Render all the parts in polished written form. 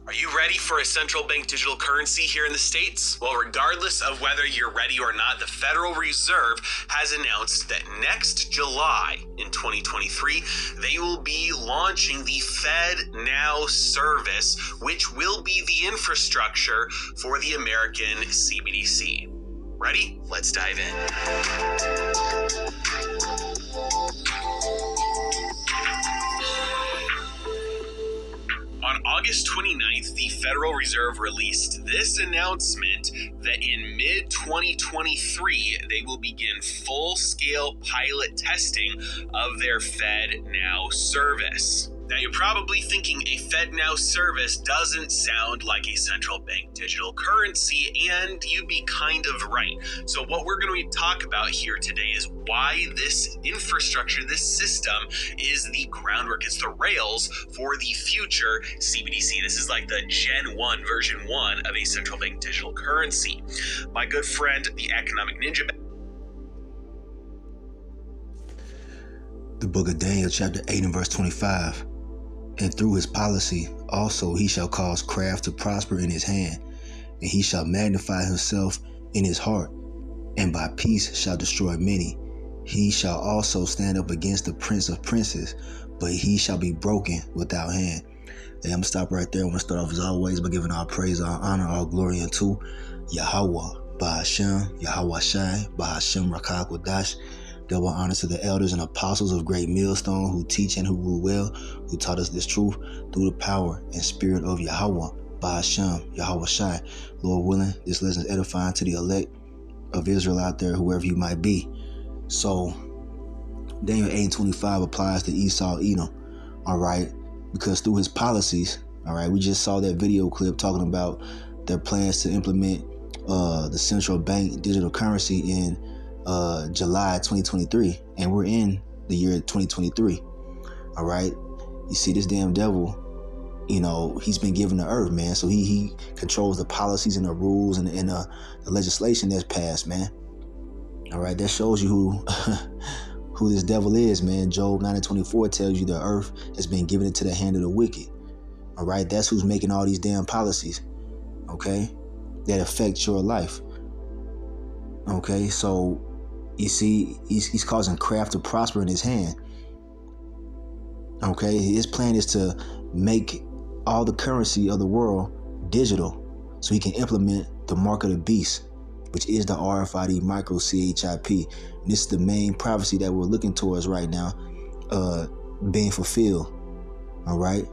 Are you ready for a central bank digital currency here in the States? Well, regardless of whether you're ready or not, the Federal Reserve has announced that next July in 2023, they will be launching the Fed Now service, which will be the infrastructure for the American CBDC. Ready? Let's dive in. On August 29th, the Federal Reserve released this announcement that in mid-2023, they will begin full-scale pilot testing of their Fed Now service. Now, you're probably thinking a Fed Now service doesn't sound like a central bank digital currency, and you'd be kind of right. So what we're going to talk about here today is why this infrastructure, this system, is the groundwork, it's the rails for the future CBDC. This is like the Gen 1, version 1 of a central bank digital currency. My good friend, the Economic Ninja. The book of Daniel, chapter 8 and verse 25. And through his policy also he shall cause craft to prosper in his hand, and he shall magnify himself in his heart, and by peace shall destroy many. He shall also stand up against the prince of princes, but he shall be broken without hand. Hey, I'm gonna stop right there. I want to start off as always by giving all praise, all honor, all glory unto Yahweh, Bahashem, Yahweh Shai, Bahashem Rakah Kodash. Double honor to the elders and apostles of Great Millstone who teach and who rule well, who taught us this truth through the power and spirit of Yahweh, Bahashem, Yahweh Shai. Lord willing, this lesson is edifying to the elect of Israel out there, whoever you might be. So, Daniel 8 and 25 applies to Esau, Edom, all right? Because through his policies, all right, we just saw that video clip talking about their plans to implement the central bank digital currency in July 2023, and we're in the year 2023. All right, you see, this damn devil, you know, he's been given the earth, man. So he controls the policies and the rules and the legislation that's passed, man. All right, that shows you who who this devil is, man. Job 9 and 24 tells you the earth has been given into the hand of the wicked. All right, that's who's making all these damn policies, okay, that affect your life. Okay, so you see, he's causing craft to prosper in his hand. Okay, his plan is to make all the currency of the world digital so he can implement the mark of the beast, which is the RFID micro CHIP. And this is the main prophecy that we're looking towards right now, being fulfilled. All right,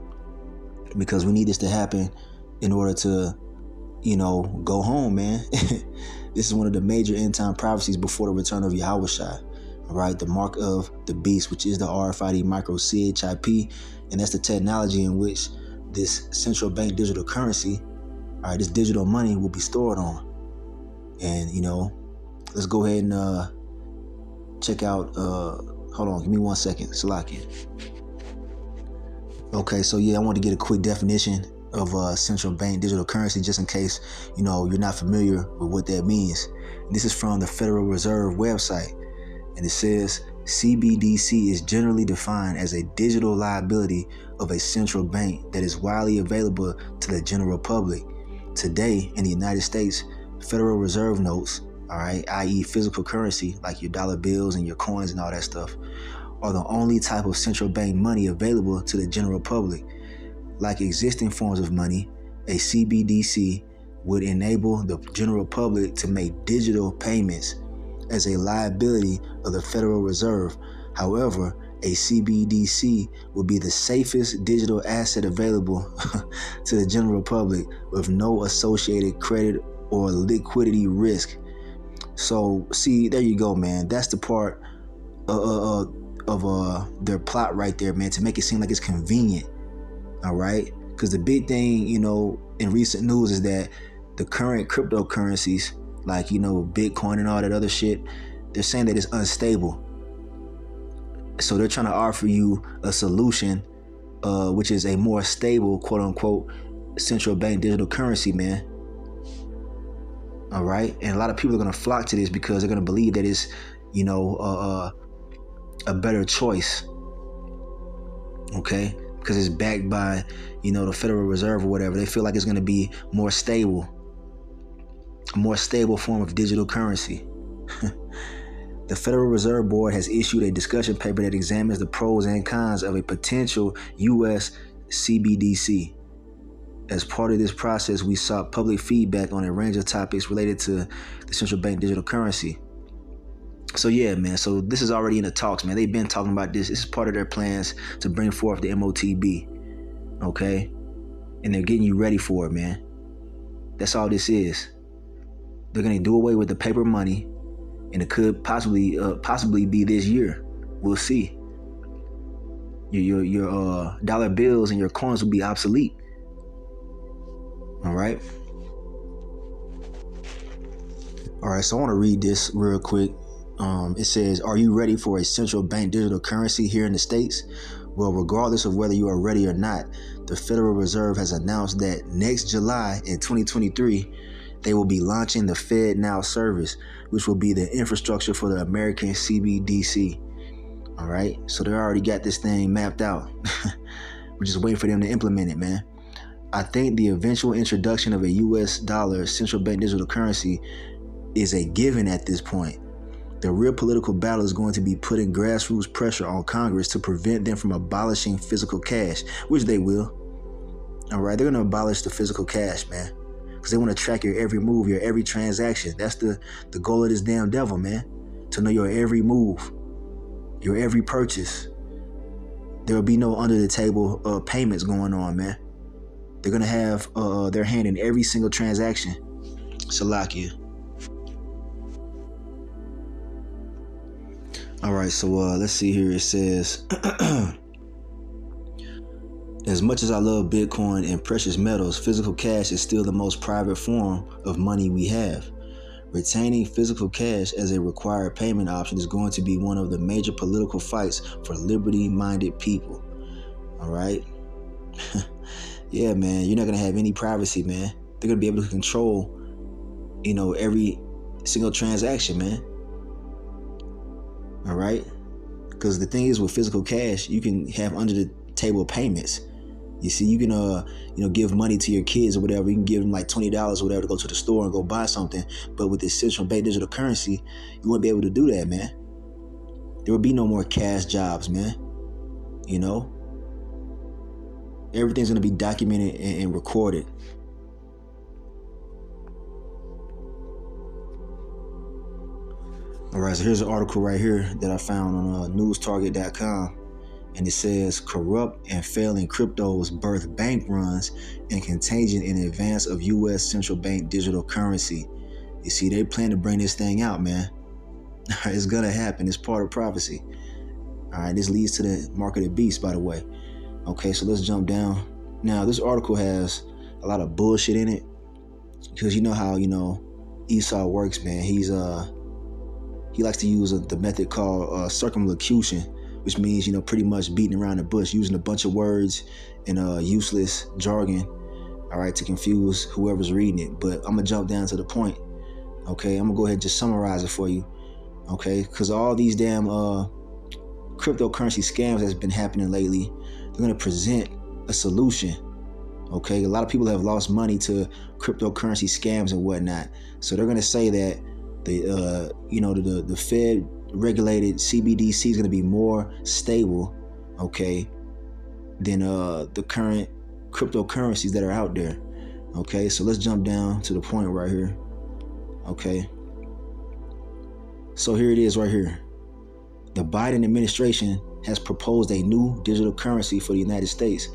because we need this to happen in order to, you know, go home, man. This is one of the major end time prophecies before the return of Yahweh Shai. All right, the mark of the beast, which is the RFID micro CHIP, and that's the technology in which this central bank digital currency, all right, this digital money will be stored on. And, you know, let's go ahead and check out, hold on, give me 1 second, Salakia. Okay, so yeah, I want to get a quick definition of central bank digital currency, just in case, you know, you're not familiar with what that means. And this is from the Federal Reserve website, and it says CBDC is generally defined as a digital liability of a central bank that is widely available to the general public. Today in the United States, Federal Reserve notes, all right, i.e. physical currency like your dollar bills and your coins and all that stuff, are the only type of central bank money available to the general public. Like existing forms of money, a CBDC would enable the general public to make digital payments as a liability of the Federal Reserve. However, a CBDC would be the safest digital asset available to the general public with no associated credit or liquidity risk. So, see, there you go, man. That's the part of their plot right there, man, to make it seem like it's convenient. All right, because the big thing, you know, in recent news is that the current cryptocurrencies, like, you know, Bitcoin and all that other shit, they're saying that it's unstable. So they're trying to offer you a solution, which is a more stable, quote unquote, central bank digital currency, man. All right, and a lot of people are going to flock to this because they're going to believe that it's, you know, a better choice. Okay. because it's backed by, the Federal Reserve or whatever. They feel like it's going to be more stable, a more stable form of digital currency. The Federal Reserve Board has issued a discussion paper that examines the pros and cons of a potential U.S. CBDC. As part of this process, we sought public feedback on a range of topics related to the central bank digital currency. So yeah, man, so this is already in the talks, man. They've been talking about this. This is part of their plans to bring forth the MOTB, okay? And they're getting you ready for it, man. That's all this is. They're going to do away with the paper money, and it could possibly be this year. We'll see. Your dollar bills and your coins will be obsolete. All right. So I want to read this real quick. It says, "Are you ready for a central bank digital currency here in the States? Well, regardless of whether you are ready or not, the Federal Reserve has announced that next July in 2023, they will be launching the FedNow service, which will be the infrastructure for the American CBDC. All right. So they already got this thing mapped out. We're just waiting for them to implement it, man. I think the eventual introduction of a US dollar central bank digital currency is a given at this point. The real political battle is going to be putting grassroots pressure on Congress to prevent them from abolishing physical cash, which they will. All right, they're going to abolish the physical cash, man, because they want to track your every move, your every transaction. That's the goal of this damn devil, man, to know your every move, your every purchase. There will be no under the table payments going on, man. They're going to have their hand in every single transaction. Salakia. All right, so let's see here. It says, as much as I love Bitcoin and precious metals, physical cash is still the most private form of money we have. Retaining physical cash as a required payment option is going to be one of the major political fights for liberty-minded people. All right? Yeah, man, you're not going to have any privacy, man. They're going to be able to control, every single transaction, man. All right? Because the thing is, with physical cash, you can have under the table payments. You see, you can, give money to your kids or whatever. You can give them like $20 or whatever to go to the store and go buy something. But with this central bank digital currency, you won't be able to do that, man. There will be no more cash jobs, man. Everything's going to be documented and recorded. All right, so here's an article right here that I found on newstarget.com. And it says, corrupt and failing cryptos birth bank runs and contagion in advance of U.S. central bank digital currency. You see, they plan to bring this thing out, man. It's going to happen. It's part of prophecy. All right, this leads to the mark of the beast, by the way. Okay, so let's jump down. Now, this article has a lot of bullshit in it because you know how, Esau works, man. He likes to use the method called circumlocution, which means, pretty much beating around the bush, using a bunch of words and useless jargon, all right, to confuse whoever's reading it. But I'm going to jump down to the point, okay? I'm going to go ahead and just summarize it for you, okay? Because all these damn cryptocurrency scams that's been happening lately, they're going to present a solution, okay? A lot of people have lost money to cryptocurrency scams and whatnot. So they're going to say that the Fed regulated CBDC is going to be more stable, okay, than the current cryptocurrencies that are out there. Okay, so let's jump down to the point right here. Okay, so here it is right here. The Biden administration has proposed a new digital currency for the United States,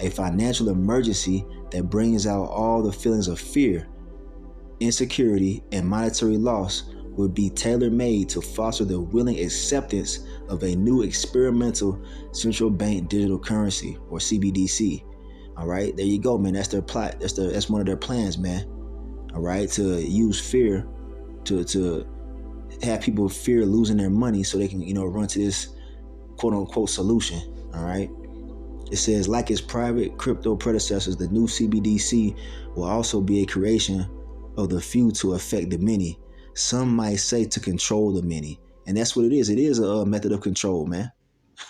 a financial emergency that brings out all the feelings of fear, insecurity, and monetary loss will be tailor-made to foster the willing acceptance of a new experimental central bank digital currency, or CBDC. All right, there you go, man. That's their plot. That's one of their plans, man. All right, to use fear to have people fear losing their money so they can, run to this quote-unquote solution. All right. It says, like its private crypto predecessors, the new CBDC will also be a creation of the few to affect the many. Some might say to control the many. And that's what it is. It is a method of control, man.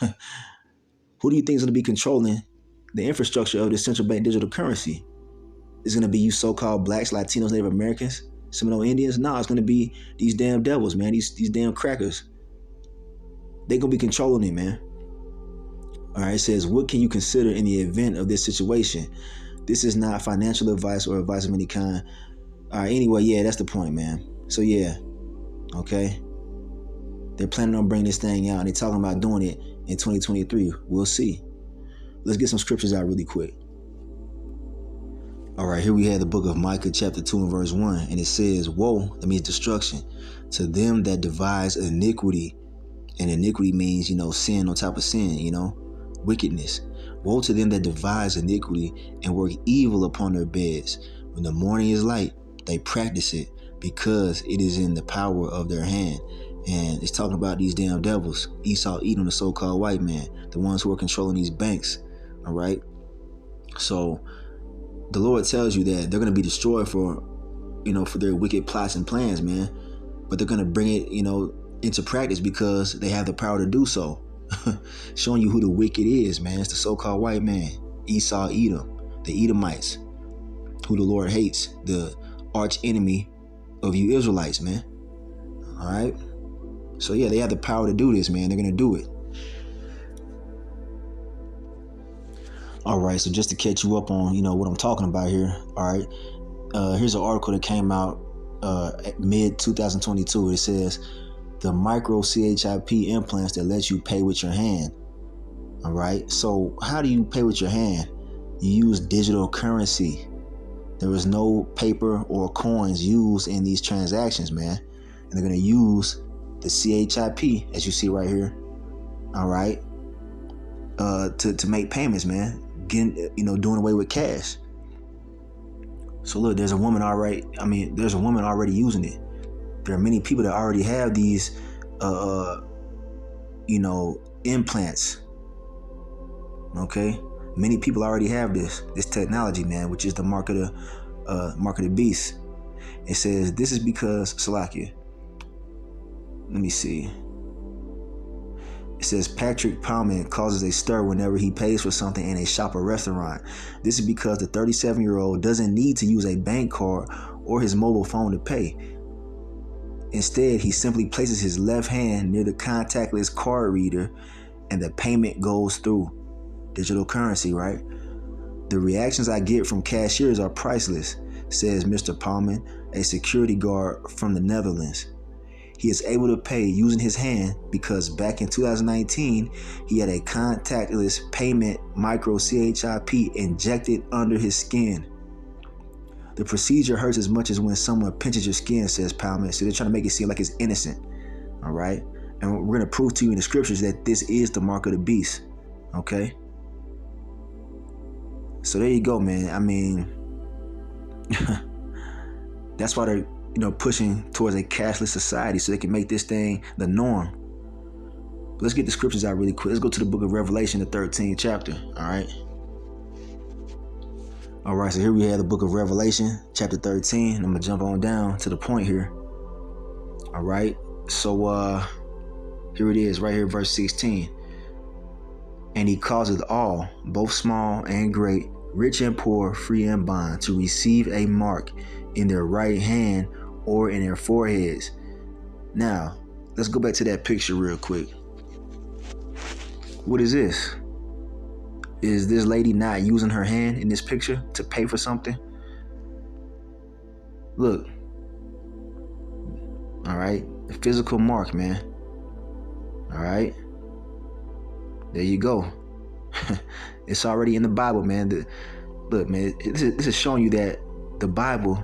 Who do you think is going to be controlling the infrastructure of the central bank digital currency. Is going to be you so-called blacks, Latinos, Native Americans, Seminole Indians? No, it's going to be these damn devils, man. These damn crackers. They going to be controlling it, man. All right, it says, what can you consider in the event of this situation? This is not financial advice or advice of any kind. All right, anyway, yeah, that's the point, man. So, yeah, okay. They're planning on bringing this thing out, and they're talking about doing it in 2023. We'll see. Let's get some scriptures out really quick. All right, here we have the book of Micah, chapter 2 and verse 1. And it says, woe, that means destruction, to them that devise iniquity. And iniquity means, sin on top of sin, wickedness. Woe to them that devise iniquity and work evil upon their beds. When the morning is light, they practice it because it is in the power of their hand. And it's talking about these damn devils, Esau, Edom, the so-called white man, the ones who are controlling these banks. All right. So the Lord tells you that they're going to be destroyed for their wicked plots and plans, man. But they're going to bring it, into practice because they have the power to do so. Showing you who the wicked is, man. It's the so-called white man, Esau, Edom, the Edomites, who the Lord hates, the arch enemy of you Israelites, man. All right. So yeah, they have the power to do this, man. They're going to do it. All right. So just to catch you up on, what I'm talking about here. All right. Here's an article that came out mid 2022. It says the micro CHIP implants that let you pay with your hand. All right. So how do you pay with your hand? You use digital currency. There is no paper or coins used in these transactions, man. And they're going to use the CHIP, as you see right here. All right. To make payments, man. Doing away with cash. So look, there's a woman already using it. There are many people that already have these, implants. Okay. Many people already have this technology, man, which is the mark of the beast. It says this is because Salakia. Let me see. It says Patrick Palman causes a stir whenever he pays for something in a shop or restaurant. This is because the 37-year-old doesn't need to use a bank card or his mobile phone to pay. Instead, he simply places his left hand near the contactless card reader and the payment goes through. Digital currency, right? The reactions I get from cashiers are priceless, says Mr. Palman, a security guard from the Netherlands. He is able to pay using his hand because back in 2019, he had a contactless payment micro CHIP injected under his skin. The procedure hurts as much as when someone pinches your skin, says Palman. So they're trying to make it seem like it's innocent. All right. And we're going to prove to you in the scriptures that this is the mark of the beast. Okay. So there you go, man. I mean, that's why they're, pushing towards a cashless society so they can make this thing the norm. But let's get the scriptures out really quick. Let's go to the book of Revelation, the 13th chapter. All right. All right. So here we have the book of Revelation, chapter 13. I'm going to jump on down to the point here. All right. So here it is right here, verse 16. And he causeth all, both small and great, rich and poor, free and bond, to receive a mark in their right hand or in their foreheads. Now, let's go back to that picture real quick. What is this? Is this lady not using her hand in this picture to pay for something? Look. All right. The physical mark, man. All right. There you go. It's already in the Bible, man. Look, man, this is showing you that the Bible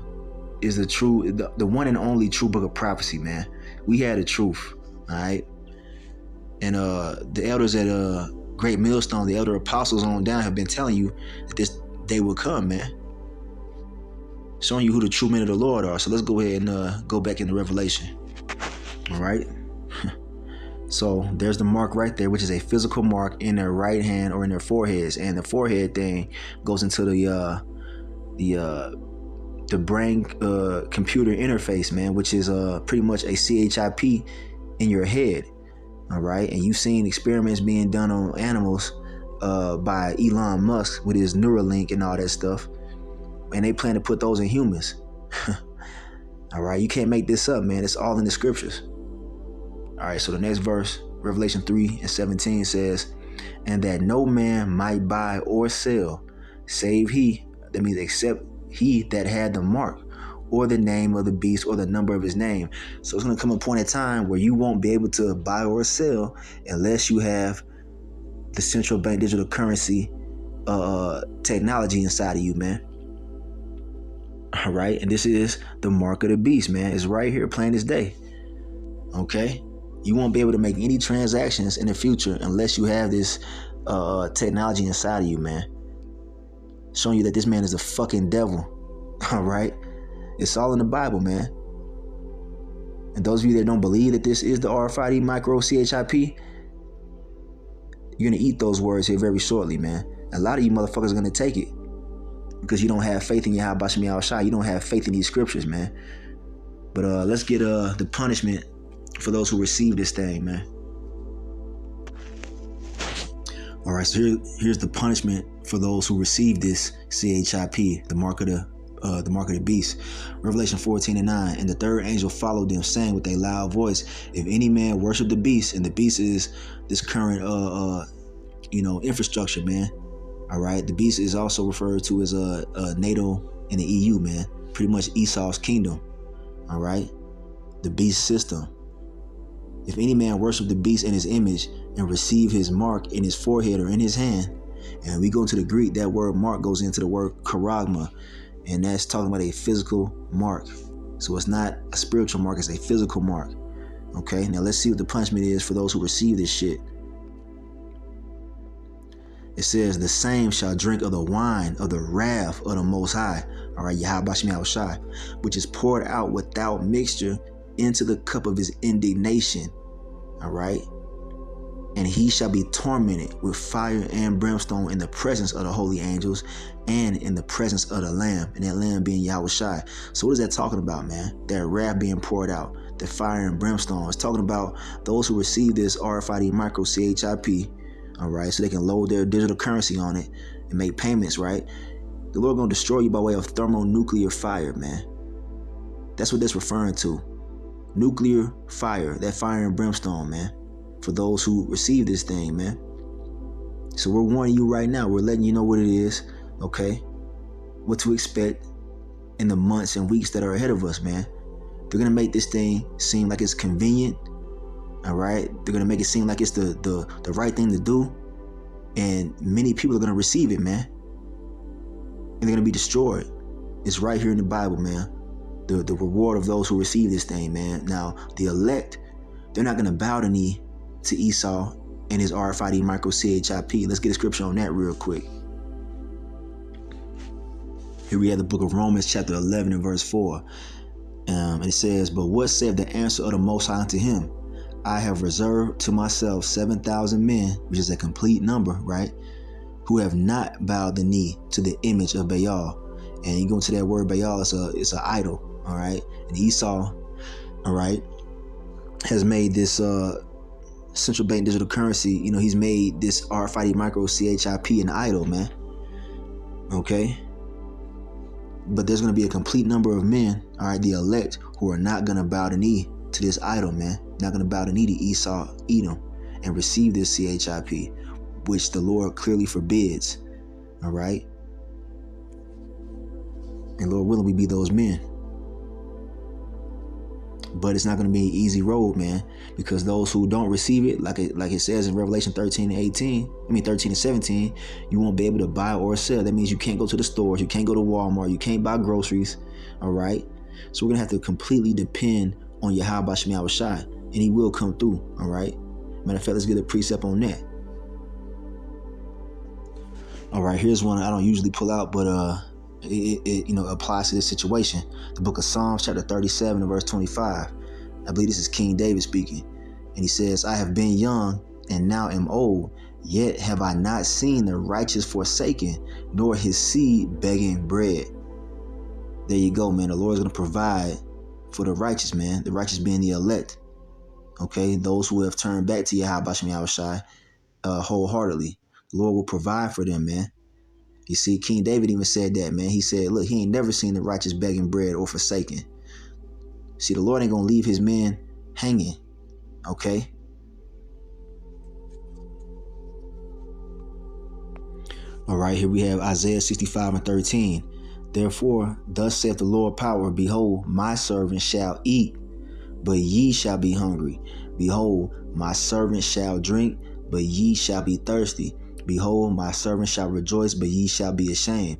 is the one and only true book of prophecy, man. We had the truth, all right? And the elders at Great Millstone, the elder apostles on down, have been telling you that this day will come, man. Showing you who the true men of the Lord are. So let's go ahead and go back into Revelation. All right? So there's the mark right there, which is a physical mark in their right hand or in their foreheads. And the forehead thing goes into the brain computer interface, man, which is pretty much a CHIP in your head. All right. And you've seen experiments being done on animals by Elon Musk with his Neuralink and all that stuff. And they plan to put those in humans. All right, you can't make this up, man. It's all in the scriptures. All right, so the next verse, Revelation 3:17 says, and that no man might buy or sell, save he, that means except he that had the mark, or the name of the beast, or the number of his name. So it's going to come a point in time where you won't be able to buy or sell unless you have the central bank digital currency technology inside of you, man. All right, and this is the mark of the beast, man. It's right here, plain as day. Okay, you won't be able to make any transactions in the future unless you have this technology inside of you, man, showing you that this man is a fucking devil. All right, it's all in the Bible, man. And those of you that don't believe that this is the RFID micro CHIP, you're gonna eat those words here very shortly, man. A lot of you motherfuckers are gonna take it because you don't have faith in Yahweh Shem Yahushua. You don't have faith in these scriptures, man. But let's get the punishment for those who receive this thing, man. All right, so here's the punishment for those who receive this CHIP, the mark of the beast. Revelation 14:9, and the third angel followed them, saying with a loud voice, if any man worship the beast, and the beast is this current infrastructure, man. All right, the beast is also referred to as NATO and the EU, man. Pretty much Esau's kingdom. All right, the beast system. If any man worship the beast in his image and receive his mark in his forehead or in his hand, and we go into the Greek, that word mark goes into the word charagma, and that's talking about a physical mark. So it's not a spiritual mark, it's a physical mark. Okay, now let's see what the punishment is for those who receive this shit. It says, the same shall drink of the wine of the wrath of the Most High, all right, Yahweh Shem Yahushua, which is poured out without mixture into the cup of his indignation, all right? And he shall be tormented with fire and brimstone in the presence of the holy angels and in the presence of the Lamb, and that Lamb being Yahushua. So what is that talking about, man? That wrath being poured out, the fire and brimstone. It's talking about those who receive this RFID micro CHIP, all right, so they can load their digital currency on it and make payments, right? The Lord gonna destroy you by way of thermonuclear fire, man. That's what that's referring to. Nuclear fire, that fire and brimstone, man, for those who receive this thing, man. So we're warning you right now. We're letting you know what it is, okay? What to expect in the months and weeks that are ahead of us, man. They're gonna make this thing seem like it's convenient. All right, they're gonna make it seem like it's the right thing to do, and many people are gonna receive it, man, and they're gonna be destroyed. It's right here in the Bible, man. The reward of those who receive this thing, man. Now, the elect, they're not gonna bow the knee to Esau and his RFID micro CHIP. Let's get a scripture on that real quick. Here we have the book of Romans, chapter 11 and verse 4, and it says, "But what saith the answer of the Most High unto him? I have reserved to myself 7,000 men," which is a complete number, right? "Who have not bowed the knee to the image of Baal." And you go into that word Baal, it's an idol, all right? And Esau, all right, has made this central bank digital currency. You know, he's made this RFID micro CHIP an idol, man. Okay? But there's going to be a complete number of men, all right, the elect, who are not going to bow the knee to this idol, man. Not going to bow the knee to Esau, Edom, and receive this CHIP, which the Lord clearly forbids, all right? And Lord willing, we be those men. But it's not going to be an easy road, man, because those who don't receive it, like it says in Revelation 13 and 17, you won't be able to buy or sell. That means you can't go to the stores, you can't go to Walmart, you can't buy groceries, all right? So we're going to have to completely depend on Yahweh Shem Yahushua, and he will come through, all right? Matter of fact, let's get a precept on that. All right, here's one I don't usually pull out, but it applies to this situation. The book of Psalms, chapter 37 and verse 25. I believe this is King David speaking. And he says, "I have been young and now am old, yet have I not seen the righteous forsaken, nor his seed begging bread." There you go, man. The Lord is going to provide for the righteous, man. The righteous being the elect. Okay, those who have turned back to Yahweh Shem Yahushua wholeheartedly. The Lord will provide for them, man. You see, King David even said that, man. He said, look, he ain't never seen the righteous begging bread or forsaken. See, the Lord ain't going to leave his men hanging, okay? All right, here we have Isaiah 65:13. Therefore, thus saith the Lord power, behold, my servant shall eat, but ye shall be hungry. Behold, my servant shall drink, but ye shall be thirsty. Behold, my servant shall rejoice, but ye shall be ashamed.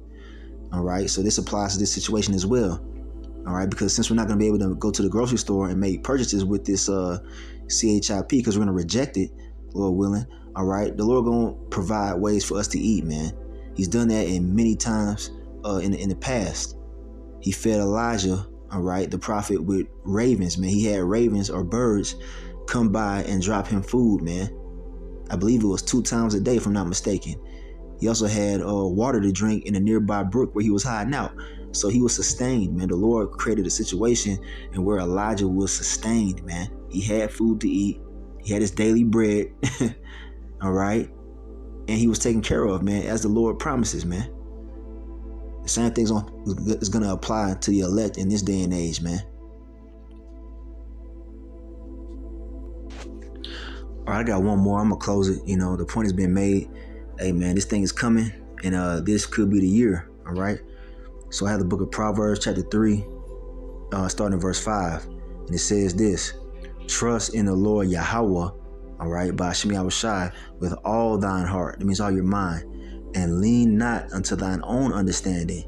All right, so this applies to this situation as well. All right, because since we're not going to be able to go to the grocery store and make purchases with this CHIP, because we're going to reject it, Lord willing. All right, the Lord going to provide ways for us to eat, man. He's done that in many times in the past. He fed Elijah, all right, the prophet, with ravens, man. He had ravens or birds come by and drop him food, man. I believe it was 2 times a day, if I'm not mistaken. He also had water to drink in a nearby brook where he was hiding out. So he was sustained, man. The Lord created a situation and where Elijah was sustained, man. He had food to eat. He had his daily bread, all right? And he was taken care of, man, as the Lord promises, man. The same thing's is going to apply to the elect in this day and age, man. All right, I got one more. I'm going to close it. You know, the point has been made. Hey, man, this thing is coming, and this could be the year, all right? So I have the book of Proverbs, chapter 3, starting in verse 5. And it says this: trust in the Lord Yahweh, all right, by Hashem Yahushai, with all thine heart. That means all your mind. And lean not unto thine own understanding.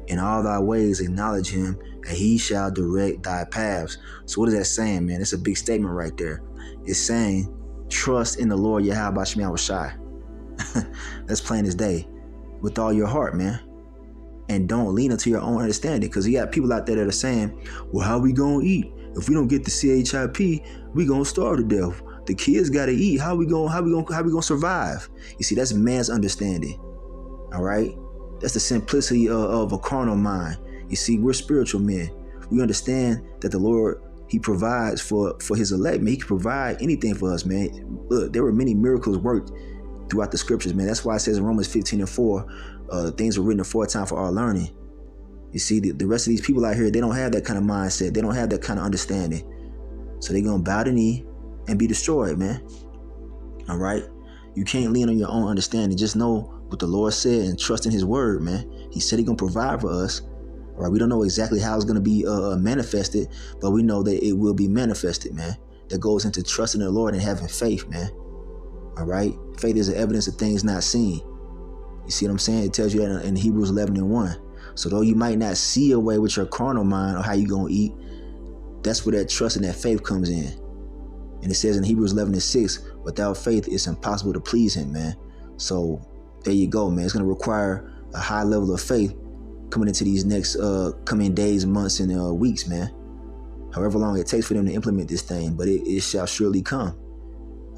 In all thy ways acknowledge him, and he shall direct thy paths. So what is that saying, man? It's a big statement right there. It's saying, trust in the Lord Yahweh by Hashem Yahushai. That's plain as day. With all your heart, man. And don't lean into your own understanding, because you got people out there that are saying, well, how we gonna eat? If we don't get the CHIP, we gonna starve to death. The kids gotta eat. How we gonna survive? You see, that's man's understanding. All right? That's the simplicity of a carnal mind. You see, we're spiritual men. We understand that the Lord, he provides for his elect, man. He can provide anything for us, man. Look, there were many miracles worked throughout the scriptures, man. That's why it says in Romans 15:4, things were written aforetime for our learning. You see, the rest of these people out here, they don't have that kind of mindset. They don't have that kind of understanding. So they're going to bow the knee and be destroyed, man. All right? You can't lean on your own understanding. Just know what the Lord said and trust in his word, man. He said he's going to provide for us. All right? We don't know exactly how it's going to be manifested, but we know that it will be manifested, man. That goes into trusting in the Lord and having faith, man. All right? Faith is the evidence of things not seen. You see what I'm saying? It tells you that in Hebrews 11:1. So though you might not see a way with your carnal mind or how you going to eat, that's where that trust and that faith comes in. And it says in Hebrews 11:6, without faith, it's impossible to please him, man. So there you go, man. It's going to require a high level of faith coming into these next coming days, months, and weeks, man. However long it takes for them to implement this thing, but it shall surely come.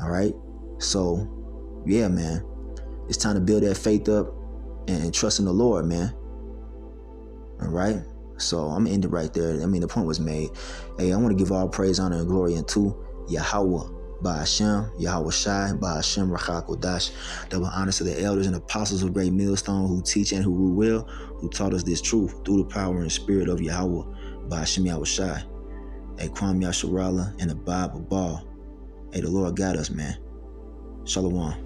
All right? So, yeah, man. It's time to build that faith up and trust in the Lord, man. All right? So I'm going to end it right there. I mean, the point was made. Hey, I want to give all praise, honor, and glory unto Yahweh, by Hashem, Yahweh Shai, by Hashem, Rachak Kodash. Double honors to the elders and apostles of Great Millstone who teach and who rule well, who taught us this truth through the power and spirit of Yahweh, by Hashem, Yahweh Shai. Hey, Kwam Yasharala and the Bible Ball. Hey, the Lord got us, man. Shalom.